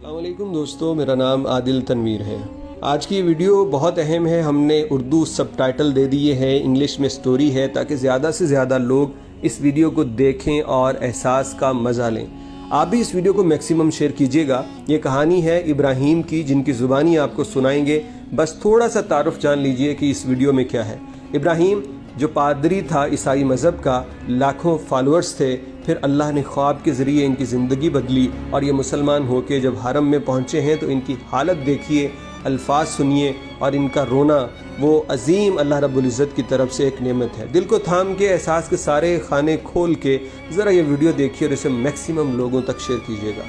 अस्सलामुअलैकुम दोस्तों, मेरा नाम आदिल तनवीर है। आज की वीडियो बहुत अहम है। हमने उर्दू सबटाइटल दे दिए हैं, इंग्लिश में स्टोरी है, ताकि ज़्यादा से ज़्यादा लोग इस वीडियो को देखें और एहसास का मज़ा लें। आप भी इस वीडियो को मैक्सिमम शेयर कीजिएगा। ये कहानी है इब्राहिम की, जिनकी ज़ुबानी आपको सुनाएंगे। बस थोड़ा सा तारुफ जान लीजिए कि इस वीडियो में क्या है। इब्राहिम जो पादरी था ईसाई मज़हब का, लाखों फॉलोअर्स थे, फिर अल्लाह ने ख्वाब के ज़रिए इनकी ज़िंदगी बदली और ये मुसलमान होके जब हरम में पहुँचे हैं तो इनकी हालत देखिए, अल्फाज सुनिए और इनका रोना। वो अज़ीम अल्लाह रब्बुल इज़्ज़त की तरफ से एक नेमत है। दिल को थाम के, एहसास के सारे खाने खोल के ज़रा ये वीडियो देखिए और इसे मैक्सिमम लोगों तक शेयर कीजिएगा।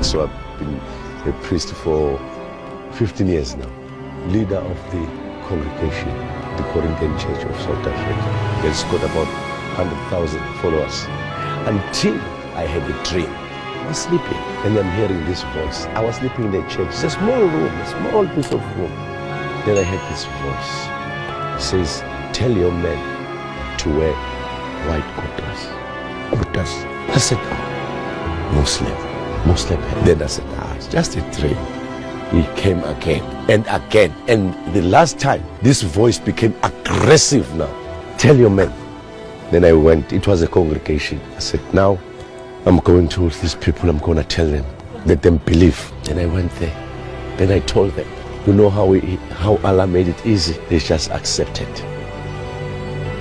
So I've been a priest for 15 years now, leader of the congregation, the Corinthian Church of South Africa. It's got about 100,000 followers. Until I had a dream. I was sleeping and I'm hearing this voice. I was sleeping in a church. It's a small room, a small piece of room. Then I heard this voice. It says, tell your men to wear white kurtas. Kurtas. I said, oh, Muslim. Then I said, it's just a dream. He came again and again. And the last time, this voice became aggressive now. Tell your men. Then I went. It was a congregation. I said, now I'm going to these people. I'm going to tell them. Let them believe. Then I went there. Then I told them. You know how Allah made it easy? They just accepted.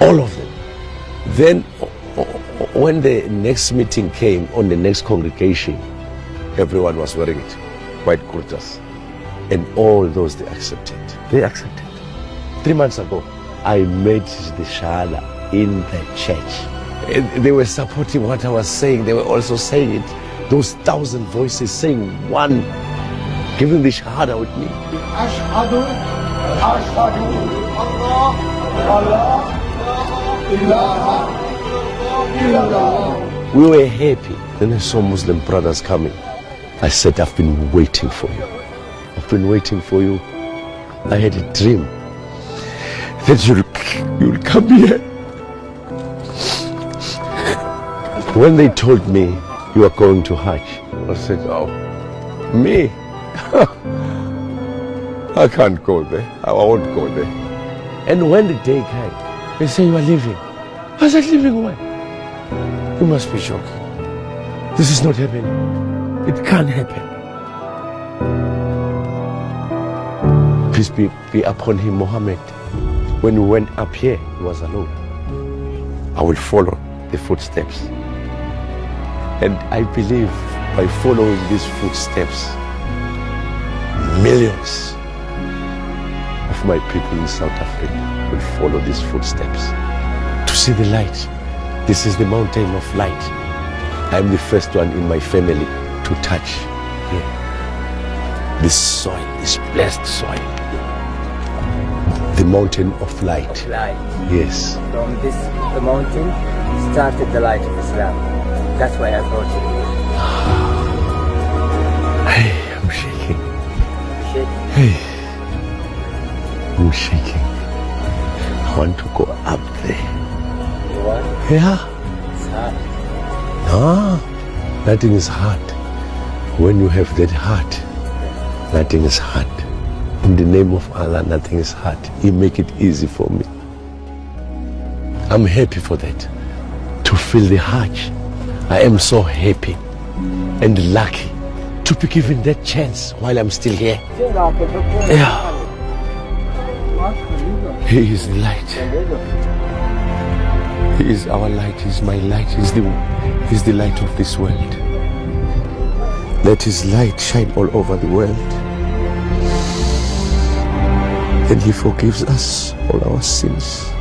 All of them. Then when the next meeting came on the next congregation, everyone was wearing it, white kurtas. And all those they accepted. They accepted. 3 months ago, I made the shahada in the church. And they were supporting what I was saying. They were also saying it. Those 1,000 voices saying one, giving the shahada with me. Ashhadu Allah ilaha illallah. We were happy. Then I saw Muslim brothers coming. I said, I've been waiting for you. I've been waiting for you. I had a dream that you'll come here. When they told me you are going to Hajj, I said, oh, me? I can't go there. I won't go there. And when the day came, they say you are leaving. I said, leaving where? You must be joking. This is not happening. It can't happen. Peace be upon him, Muhammad. When we went up here, he was alone. I will follow the footsteps. And I believe by following these footsteps, millions of my people in South Africa will follow these footsteps to see the light. This is the mountain of light. I am the first one in my family to touch here. This soil, this blessed soil. The mountain of light. Yes. From the mountain started the light of Islam. That's why I brought you here. Hey, I'm shaking. Shake. Hey, I'm shaking. I want to go up there. You want? Yeah. It's hard. No, nothing is hard. When you have that heart, nothing is hard. In the name of Allah, nothing is hard. He make it easy for me. I'm happy for that. To feel the Hajj. I am so happy and lucky to be given that chance while I'm still here. Yeah. He is the light. He is our light. He is my light. He is the light of this world. Let his light shine all over the world. And he forgives us all our sins.